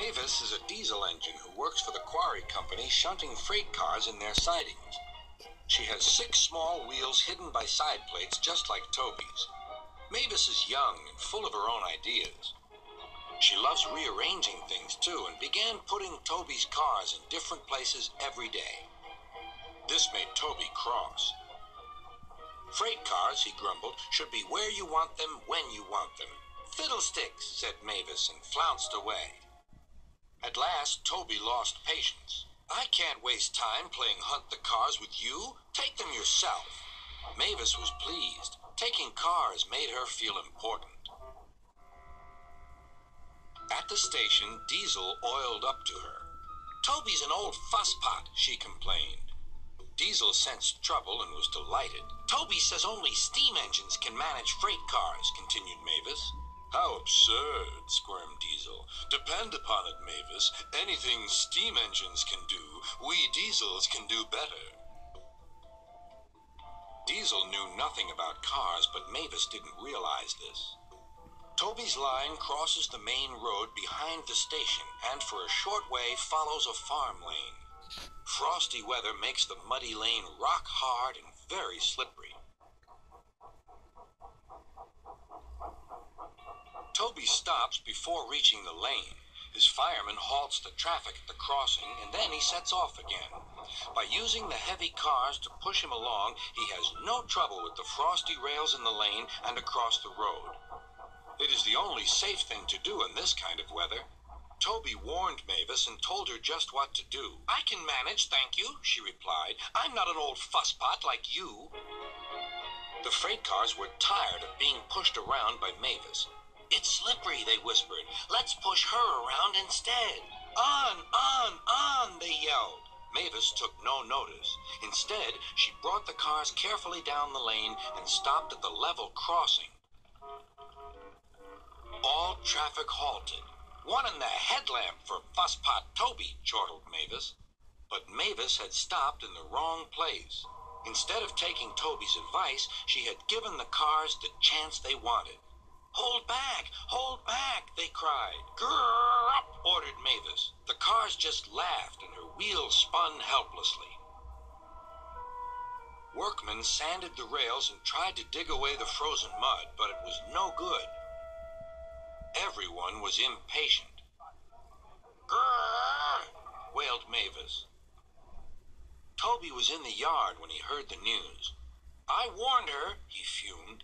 Mavis is a diesel engine who works for the quarry company shunting freight cars in their sidings. She has 6 small wheels hidden by side plates just like Toby's. Mavis is young and full of her own ideas. She loves rearranging things too and began putting Toby's cars in different places every day. This made Toby cross. Freight cars, he grumbled, should be where you want them when you want them. Fiddlesticks, said Mavis and flounced away. At last, Toby lost patience. I can't waste time playing hunt the cars with you. Take them yourself. Mavis was pleased. Taking cars made her feel important. At the station, Diesel oiled up to her. Toby's an old fusspot, she complained. Diesel sensed trouble and was delighted. Toby says only steam engines can manage freight cars, continued Mavis. How absurd, squirmed Diesel. Depend upon it, Mavis. Anything steam engines can do, we diesels can do better. Diesel knew nothing about cars, but Mavis didn't realize this. Toby's line crosses the main road behind the station and for a short way follows a farm lane. Frosty weather makes the muddy lane rock hard and very slippery. Toby stops before reaching the lane. His fireman halts the traffic at the crossing, and then he sets off again. By using the heavy cars to push him along, he has no trouble with the frosty rails in the lane and across the road. It is the only safe thing to do in this kind of weather. Toby warned Mavis and told her just what to do. I can manage, thank you, she replied. I'm not an old fusspot like you. The freight cars were tired of being pushed around by Mavis. It's slippery, they whispered. Let's push her around instead. On, they yelled. Mavis took no notice. Instead, she brought the cars carefully down the lane and stopped at the level crossing. All traffic halted. One in the headlamp for fusspot Toby, chortled Mavis. But Mavis had stopped in the wrong place. Instead of taking Toby's advice, she had given the cars the chance they wanted. Hold back, they cried. Grrr up, ordered Mavis. The cars just laughed and her wheels spun helplessly. Workmen sanded the rails and tried to dig away the frozen mud, but it was no good. Everyone was impatient. Grrr, wailed Mavis. Toby was in the yard when he heard the news. I warned her, he fumed.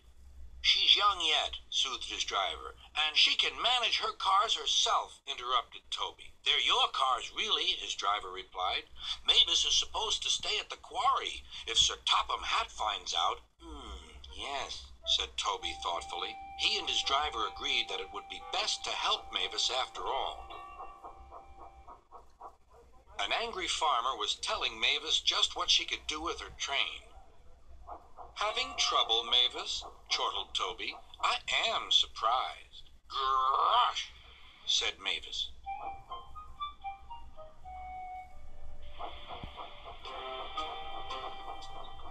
She's young yet, soothed his driver, and she can manage her cars herself, interrupted Toby. They're your cars, really, his driver replied. Mavis is supposed to stay at the quarry. If Sir Topham Hatt finds out... Yes, said Toby thoughtfully. He and his driver agreed that it would be best to help Mavis after all. An angry farmer was telling Mavis just what she could do with her train. Having trouble, Mavis? Chortled Toby. I am surprised. Gosh, said Mavis.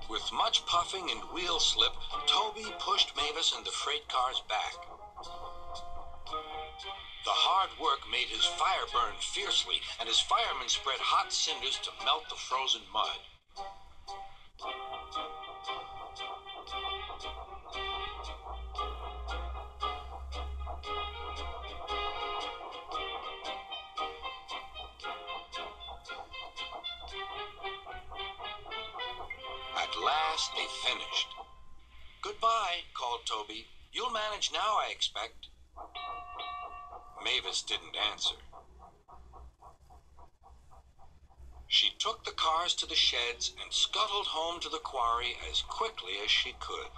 With much puffing and wheel slip, Toby pushed Mavis and the freight cars back. The hard work made his fire burn fiercely, and his firemen spread hot cinders to melt the frozen mud. At last they finished. Goodbye, called Toby. You'll manage now, I expect. Mavis didn't answer. She took the cars to the sheds and scuttled home to the quarry as quickly as she could.